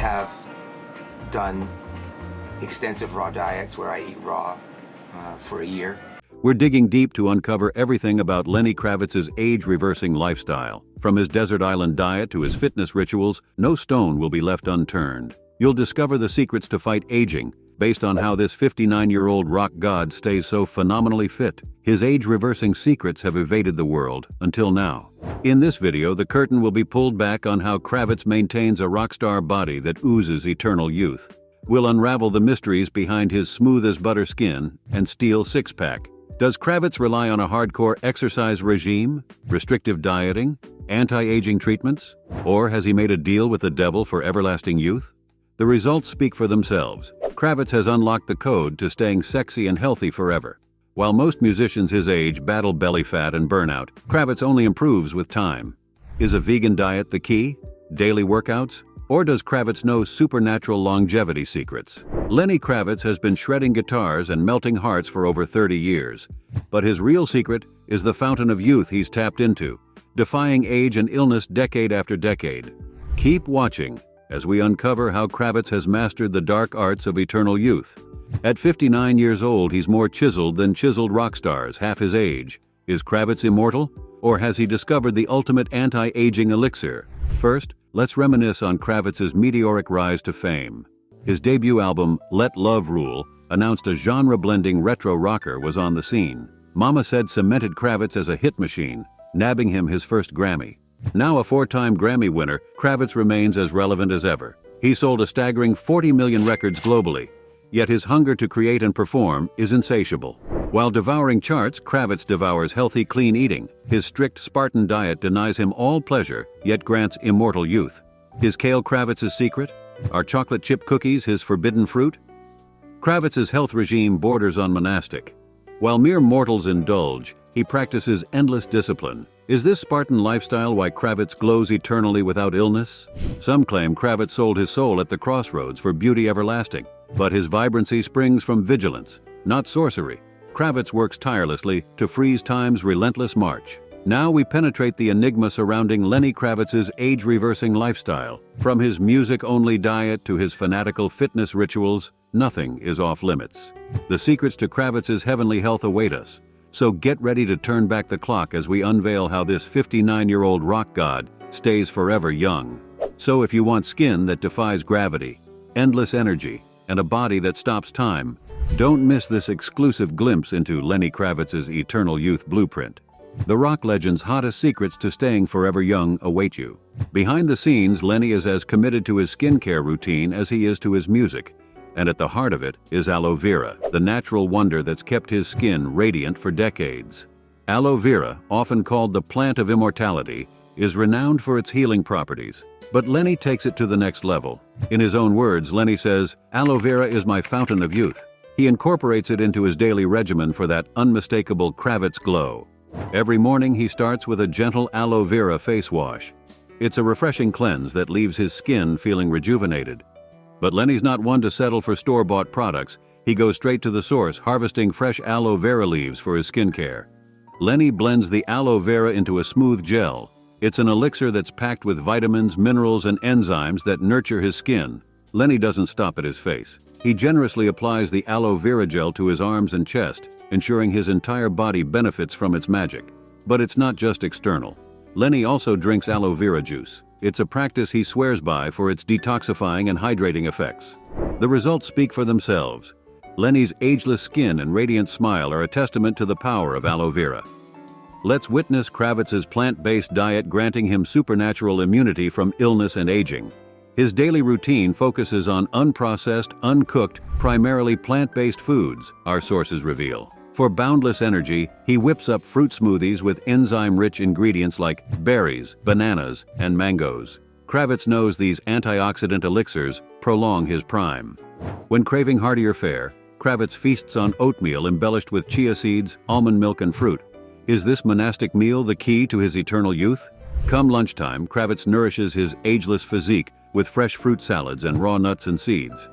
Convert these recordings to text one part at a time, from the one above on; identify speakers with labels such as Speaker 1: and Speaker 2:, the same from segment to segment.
Speaker 1: have done extensive raw diets where I eat raw for a year.
Speaker 2: We're digging deep to uncover everything about Lenny Kravitz's age-reversing lifestyle. From his desert island diet to his fitness rituals, no stone will be left unturned. You'll discover the secrets to fight aging, based on how this 59-year-old rock god stays so phenomenally fit. His age-reversing secrets have evaded the world, until now. In this video, the curtain will be pulled back on how Kravitz maintains a rock star body that oozes eternal youth. We'll unravel the mysteries behind his smooth-as-butter skin and steel six-pack. Does Kravitz rely on a hardcore exercise regime, restrictive dieting, anti-aging treatments? Or has he made a deal with the devil for everlasting youth? The results speak for themselves. Kravitz has unlocked the code to staying sexy and healthy forever. While most musicians his age battle belly fat and burnout, Kravitz only improves with time. Is a vegan diet the key? Daily workouts? Or does Kravitz know supernatural longevity secrets? Lenny Kravitz has been shredding guitars and melting hearts for over 30 years. But his real secret is the fountain of youth he's tapped into, defying age and illness decade after decade. Keep watching as we uncover how Kravitz has mastered the dark arts of eternal youth. At 59 years old, he's more chiseled than chiseled rock stars half his age. Is Kravitz immortal? Or has he discovered the ultimate anti-aging elixir? First, let's reminisce on Kravitz's meteoric rise to fame. His debut album, Let Love Rule, announced a genre-blending retro rocker was on the scene. Mama Said cemented Kravitz as a hit machine, nabbing him his first Grammy. Now a four-time Grammy winner, Kravitz remains as relevant as ever. He sold a staggering 40 million records globally, yet his hunger to create and perform is insatiable. While devouring charts, Kravitz devours healthy, clean eating. His strict Spartan diet denies him all pleasure, yet grants immortal youth. Is Kale Kravitz's secret? Are chocolate chip cookies his forbidden fruit? Kravitz's health regime borders on monastic. While mere mortals indulge, he practices endless discipline. Is this Spartan lifestyle why Kravitz glows eternally without illness? Some claim Kravitz sold his soul at the crossroads for beauty everlasting. But his vibrancy springs from vigilance, not sorcery. Kravitz works tirelessly to freeze time's relentless march. Now we penetrate the enigma surrounding Lenny Kravitz's age-reversing lifestyle. From his music-only diet to his fanatical fitness rituals, nothing is off-limits. The secrets to Kravitz's heavenly health await us. So get ready to turn back the clock as we unveil how this 59-year-old rock god stays forever young. So if you want skin that defies gravity, endless energy, and a body that stops time, don't miss this exclusive glimpse into Lenny Kravitz's eternal youth blueprint. The rock legend's hottest secrets to staying forever young await you. Behind the scenes, Lenny is as committed to his skincare routine as he is to his music. And at the heart of it is aloe vera, the natural wonder that's kept his skin radiant for decades. Aloe vera, often called the plant of immortality, is renowned for its healing properties. But Lenny takes it to the next level. In his own words, Lenny says, "Aloe vera is my fountain of youth." He incorporates it into his daily regimen for that unmistakable Kravitz glow. Every morning he starts with a gentle aloe vera face wash. It's a refreshing cleanse that leaves his skin feeling rejuvenated. But Lenny's not one to settle for store-bought products. He goes straight to the source, harvesting fresh aloe vera leaves for his skincare. Lenny blends the aloe vera into a smooth gel. It's an elixir that's packed with vitamins, minerals, and enzymes that nurture his skin. Lenny doesn't stop at his face. He generously applies the aloe vera gel to his arms and chest, ensuring his entire body benefits from its magic. But it's not just external. Lenny also drinks aloe vera juice. It's a practice he swears by for its detoxifying and hydrating effects. The results speak for themselves. Lenny's ageless skin and radiant smile are a testament to the power of aloe vera. Let's witness Kravitz's plant-based diet granting him supernatural immunity from illness and aging. His daily routine focuses on unprocessed, uncooked, primarily plant-based foods, our sources reveal. For boundless energy, he whips up fruit smoothies with enzyme-rich ingredients like berries, bananas, and mangoes. Kravitz knows these antioxidant elixirs prolong his prime. When craving heartier fare, Kravitz feasts on oatmeal embellished with chia seeds, almond milk, and fruit. Is this monastic meal the key to his eternal youth? Come lunchtime, Kravitz nourishes his ageless physique with fresh fruit salads and raw nuts and seeds.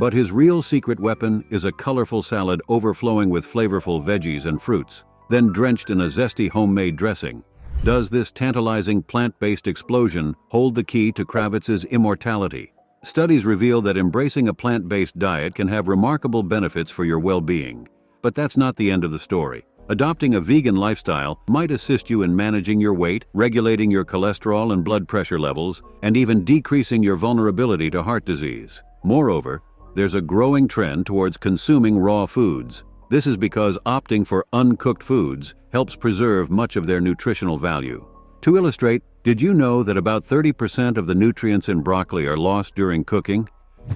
Speaker 2: But his real secret weapon is a colorful salad overflowing with flavorful veggies and fruits, then drenched in a zesty homemade dressing. Does this tantalizing plant-based explosion hold the key to Kravitz's immortality? Studies reveal that embracing a plant-based diet can have remarkable benefits for your well-being. But that's not the end of the story. Adopting a vegan lifestyle might assist you in managing your weight, regulating your cholesterol and blood pressure levels, and even decreasing your vulnerability to heart disease. Moreover, there's a growing trend towards consuming raw foods. This is because opting for uncooked foods helps preserve much of their nutritional value. To illustrate, did you know that about 30% of the nutrients in broccoli are lost during cooking?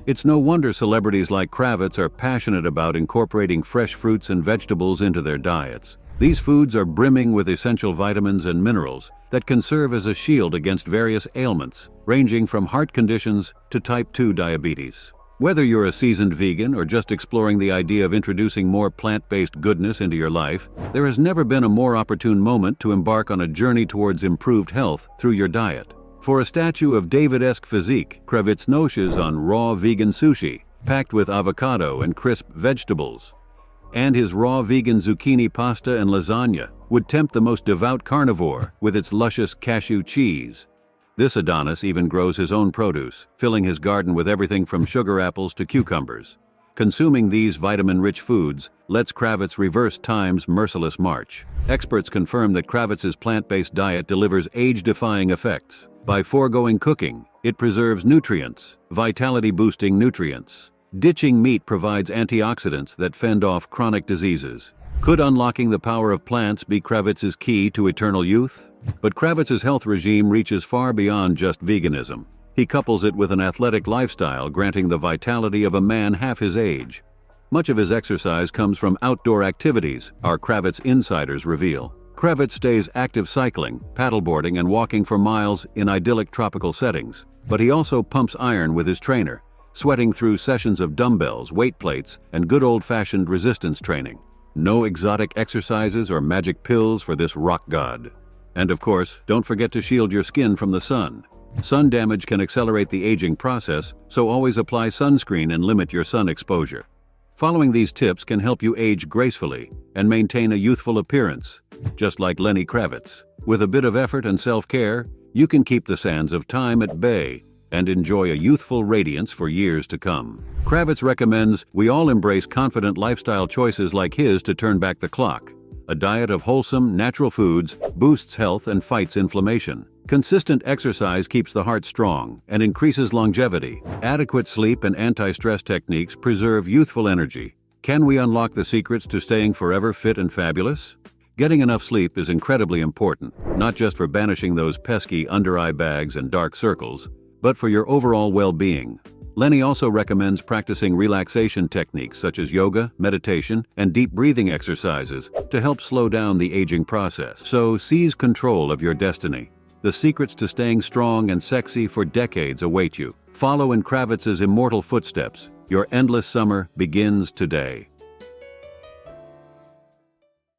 Speaker 2: It's no wonder celebrities like Kravitz are passionate about incorporating fresh fruits and vegetables into their diets. These foods are brimming with essential vitamins and minerals that can serve as a shield against various ailments, ranging from heart conditions to type 2 diabetes. Whether you're a seasoned vegan or just exploring the idea of introducing more plant-based goodness into your life, there has never been a more opportune moment to embark on a journey towards improved health through your diet. For a statue of David-esque physique, Kravitz noches on raw vegan sushi, packed with avocado and crisp vegetables. And his raw vegan zucchini pasta and lasagna would tempt the most devout carnivore with its luscious cashew cheese. This Adonis even grows his own produce, filling his garden with everything from sugar apples to cucumbers. Consuming these vitamin-rich foods lets Kravitz reverse time's merciless march. Experts confirm that Kravitz's plant-based diet delivers age-defying effects. By foregoing cooking, it preserves nutrients, vitality-boosting nutrients. Ditching meat provides antioxidants that fend off chronic diseases. Could unlocking the power of plants be Kravitz's key to eternal youth? But Kravitz's health regime reaches far beyond just veganism. He couples it with an athletic lifestyle, granting the vitality of a man half his age. Much of his exercise comes from outdoor activities, our Kravitz insiders reveal. Kravitz stays active cycling, paddleboarding, and walking for miles in idyllic tropical settings. But he also pumps iron with his trainer, sweating through sessions of dumbbells, weight plates, and good old-fashioned resistance training. No exotic exercises or magic pills for this rock god. And of course, don't forget to shield your skin from the sun. Sun damage can accelerate the aging process, so always apply sunscreen and limit your sun exposure. Following these tips can help you age gracefully and maintain a youthful appearance, just like Lenny Kravitz. With a bit of effort and self-care, you can keep the sands of time at bay and enjoy a youthful radiance for years to come. Kravitz recommends we all embrace confident lifestyle choices like his to turn back the clock. A diet of wholesome, natural foods boosts health and fights inflammation. Consistent exercise keeps the heart strong and increases longevity. Adequate sleep and anti-stress techniques preserve youthful energy. Can we unlock the secrets to staying forever fit and fabulous? Getting enough sleep is incredibly important, not just for banishing those pesky under-eye bags and dark circles, but for your overall well-being. Lenny also recommends practicing relaxation techniques such as yoga, meditation, and deep breathing exercises to help slow down the aging process. So seize control of your destiny. The secrets to staying strong and sexy for decades await you. Follow in Kravitz's immortal footsteps. Your endless summer begins today.